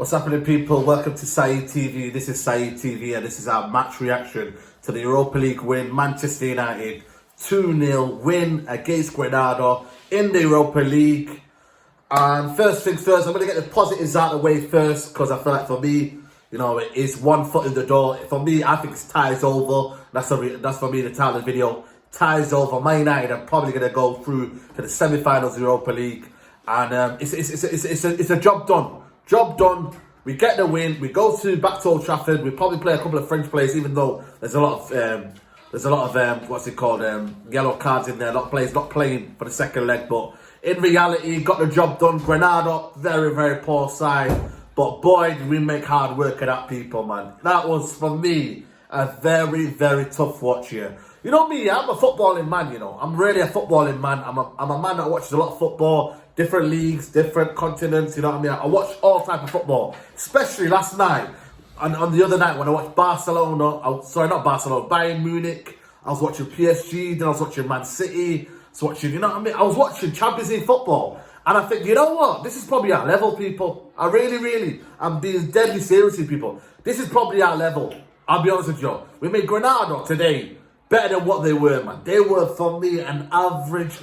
What's happening, people? Welcome to Saeed TV. This is Saeed TV and this is our match reaction to the Europa League win. Manchester United 2-0 win against Granada in the Europa League. And first things first, I'm going to get the positives out of the way first, because I feel like for me, you know, it is one foot in the door. For me, I think it's ties over. That's for me the title of the video. Ties over. Man United are probably going to go through to the semi-finals of the Europa League. And it's a job done. Job done. We get the win. We go back to Old Trafford. We probably play a couple of French players, even though there's a lot of what's it called, yellow cards in there. A lot of players not playing for the second leg, but in reality, got the job done. Granada, very, very poor side, but boy, did we make hard work of that, people, man. That was, for me, a very, very tough watch here. You know me, I'm a footballing man, you know. I'm really a footballing man. I'm a man that watches a lot of football, different leagues, different continents, you know what I mean? I watch all type of football, especially last night. And on the other night when I watched Bayern Munich, I was watching PSG, then I was watching Man City, you know what I mean? I was watching Champions League football. And I think, you know what? This is probably our level, people. I really, I'm being deadly serious with people. This is probably our level. I'll be honest with you. We made Granada today better than what they were, man. They were, for me, an average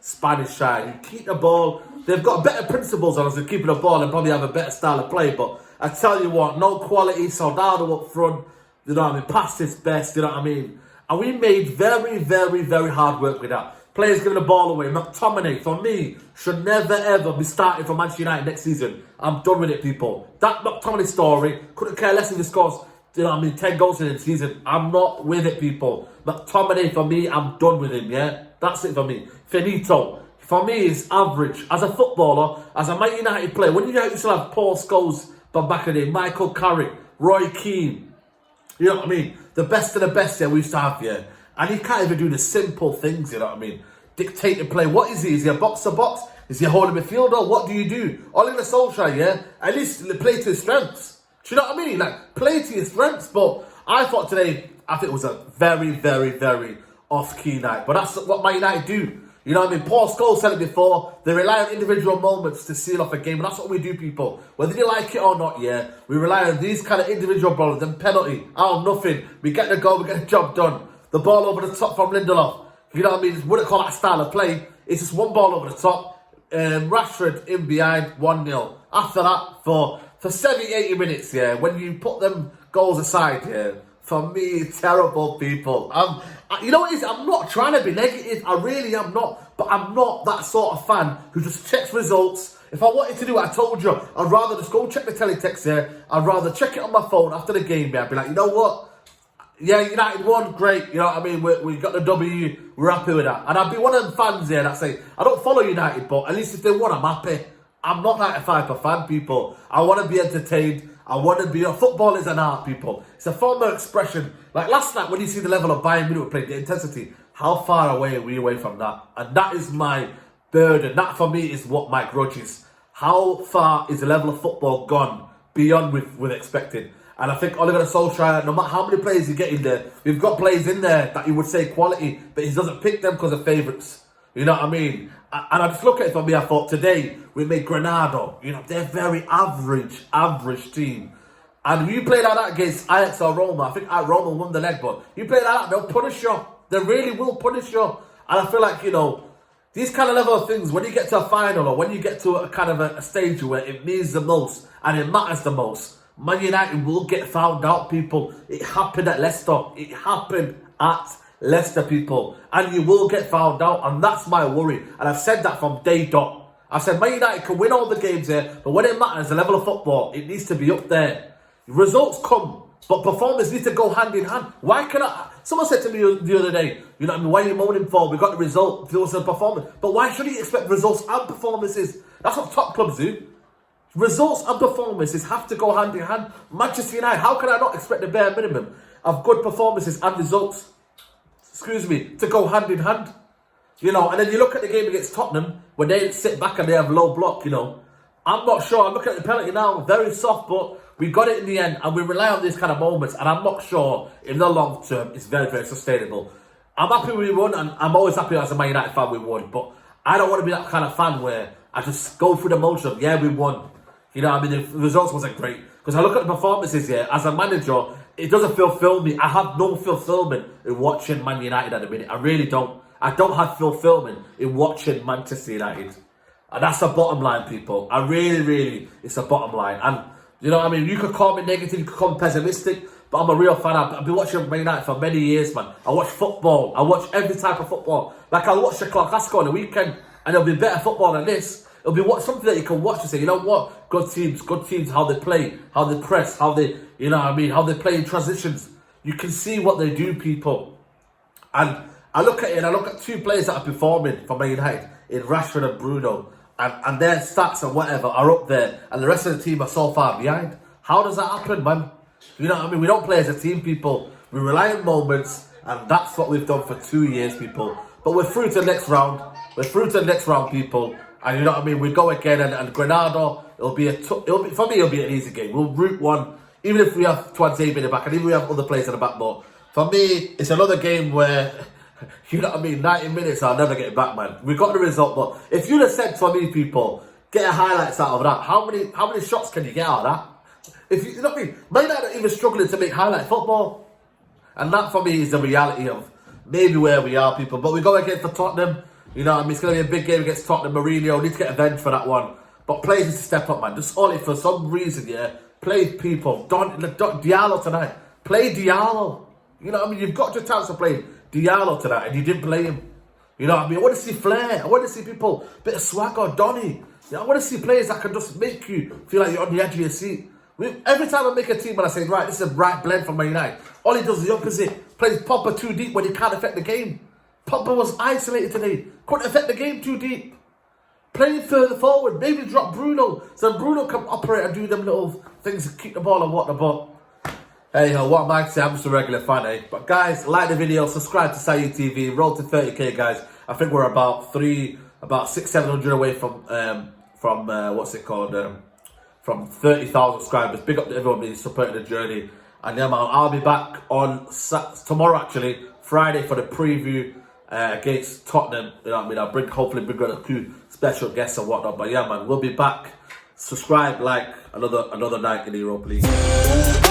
Spanish side. You keep the ball. They've got better principles on us than keeping the ball and probably have a better style of play. But I tell you what, no quality. Soldado up front. You know what I mean? Past his best. You know what I mean? And we made very hard work with that. Players giving the ball away. McTominay, for me, should never ever be starting for Manchester United next season. I'm done with it, people. That McTominay story, couldn't care less if he scores, you know what I mean, 10 goals in the season. I'm not with it, people. McTominay, for me, I'm done with him, yeah? That's it for me. Finito, for me, is average. As a footballer, as a Man United player, when you used to have Paul Scholes from back in the day, Michael Carrick, Roy Keane, you know what I mean? The best of the best we used to have, yeah? And he can't even do the simple things, you know what I mean? Dictate the play. What is he? Is he a box-to-box? Is he a holding midfielder? What do you do? All in the Solskjaer, yeah? At least play to his strengths. Do you know what I mean? Like, play to his strengths. But I thought today, I think it was a very off-key night. But that's what Man United do. You know what I mean? Paul Scholes said it before. They rely on individual moments to seal off a game. And that's what we do, people. Whether you like it or not, yeah? We rely on these kind of individual problems. And penalty. Oh, nothing. We get the goal. We get the job done. The ball over the top from Lindelof. You know what I mean? Wouldn't call that style of play. It's just one ball over the top. Rashford in behind, 1-0. After that, for 70, 80 minutes, yeah, when you put them goals aside, yeah, for me, terrible, people. You know what it is? I'm not trying to be negative. I really am not. But I'm not that sort of fan who just checks results. If I wanted to do it, I told you, I'd rather just go check the teletext here. I'd rather check it on my phone after the game, yeah. I'd be like, you know what? Yeah, United won, great, you know what I mean, we got the W, we're happy with that. And I'd be one of them fans here that say, I don't follow United, but at least if they won, I'm happy. I'm not that type of fan, people. I want to be entertained, I want to be, football is an art, people. It's a form of expression. Like last night, when you see the level of Bayern Munich playing, the intensity, how far away are we away from that? And that is my burden. That, for me, is what my grudge is. How far is the level of football gone beyond with expected? And I think Oliver Solskjaer, no matter how many players you get in there, we've got players in there that you would say quality, but he doesn't pick them because of favourites. You know what I mean? And I just look at it for me, I thought today we made Granada, you know, they're very average team. And if you play like that against Ajax or Roma, I think Roma won the leg, but you play like that, they'll punish you. They really will punish you. And I feel like, you know, these kind of level of things, when you get to a final or when you get to a kind of a stage where it means the most and it matters the most, Man United will get found out, people. It happened at Leicester. It happened at Leicester, people. And you will get found out. And that's my worry. And I've said that from day dot. I said Man United can win all the games here, but when it matters, the level of football, it needs to be up there. Results come, but performance needs to go hand in hand. Why can I... Someone said to me the other day, you know what I mean, why are you moaning for? We got the result, there was a performance. But why should you expect results and performances? That's what top clubs do. Results and performances have to go hand in hand. Manchester United, how can I not expect the bare minimum of good performances and results, to go hand in hand? You know, and then you look at the game against Tottenham, when they sit back and they have low block, you know. I'm not sure. I'm looking at the penalty now, very soft, but we got it in the end, and we rely on these kind of moments, and I'm not sure in the long term it's very sustainable. I'm happy we won, and I'm always happy as a Man United fan we won, but I don't want to be that kind of fan where I just go through the motion of, yeah, we won. You know what I mean? The results wasn't great. Because I look at the performances here, as a manager, it doesn't fulfill me. I have no fulfillment in watching Man United at the minute. I really don't. I don't have fulfillment in watching Manchester United. And that's the bottom line, people. I really, it's the bottom line. And, you know what I mean? You could call me negative, you could call me pessimistic, but I'm a real fan. I've been watching Man United for many years, man. I watch football. I watch every type of football. Like, I'll watch the Clasico on the weekend, and it'll be better football than this. It'll be something that you can watch and say, you know what? Good teams, how they play, how they press, how they, you know what I mean, how they play in transitions. You can see what they do, people. And I look at it, and I look at two players that are performing for Man United, in Rashford and Bruno, and their stats and whatever are up there, and the rest of the team are so far behind. How does that happen, man? You know what I mean? We don't play as a team, people. We rely on moments, and that's what we've done for 2 years, people. But we're through to the next round. We're through to the next round, people. And you know what I mean? We go again, and Granada, for me, it'll be an easy game. We'll root one, even if we have Twanzebe in the back, and even if we have other players in the back. But for me, it's another game where, you know what I mean, 90 minutes, I'll never get it back, man. We got the result, but if you'd have said for me, people, get highlights out of that, how many shots can you get out of that? If you know what I mean? Man United are even struggling to make highlight football. And that, for me, is the reality of maybe where we are, people. But we go again for Tottenham. You know what I mean? It's going to be a big game against Tottenham. Mourinho need to get avenged for that one. But players need to step up, man. Just only for some reason, yeah. Play people. Don't Diallo tonight. Play Diallo. You know what I mean? You've got your chance to play Diallo tonight, and you didn't play him. You know what I mean? I want to see flair. I want to see people, bit of swagger, Donny. You know, I want to see players that can just make you feel like you're on the edge of your seat. Every time I make a team and I say, right, this is a right blend for Man United, all he does is the opposite. Plays Pogba too deep when he can't affect the game. Pogba was isolated today. Couldn't affect the game too deep. Playing further forward. Maybe drop Bruno, so Bruno can operate and do them little things to keep the ball and whatnot. But hey, what am I to say? I'm just a regular fan, eh? But guys, like the video, subscribe to Saeed TV, roll to 30k, guys. I think we're about 600-700 away from what's it called? From 30,000 subscribers. Big up to everyone who's supporting the journey. And yeah, man, I'll be back on tomorrow, actually, Friday, for the preview against Tottenham. You know what I mean? I'll hopefully bring a few special guests and whatnot. But yeah, man, we'll be back. Subscribe, like, another night in the Europa League.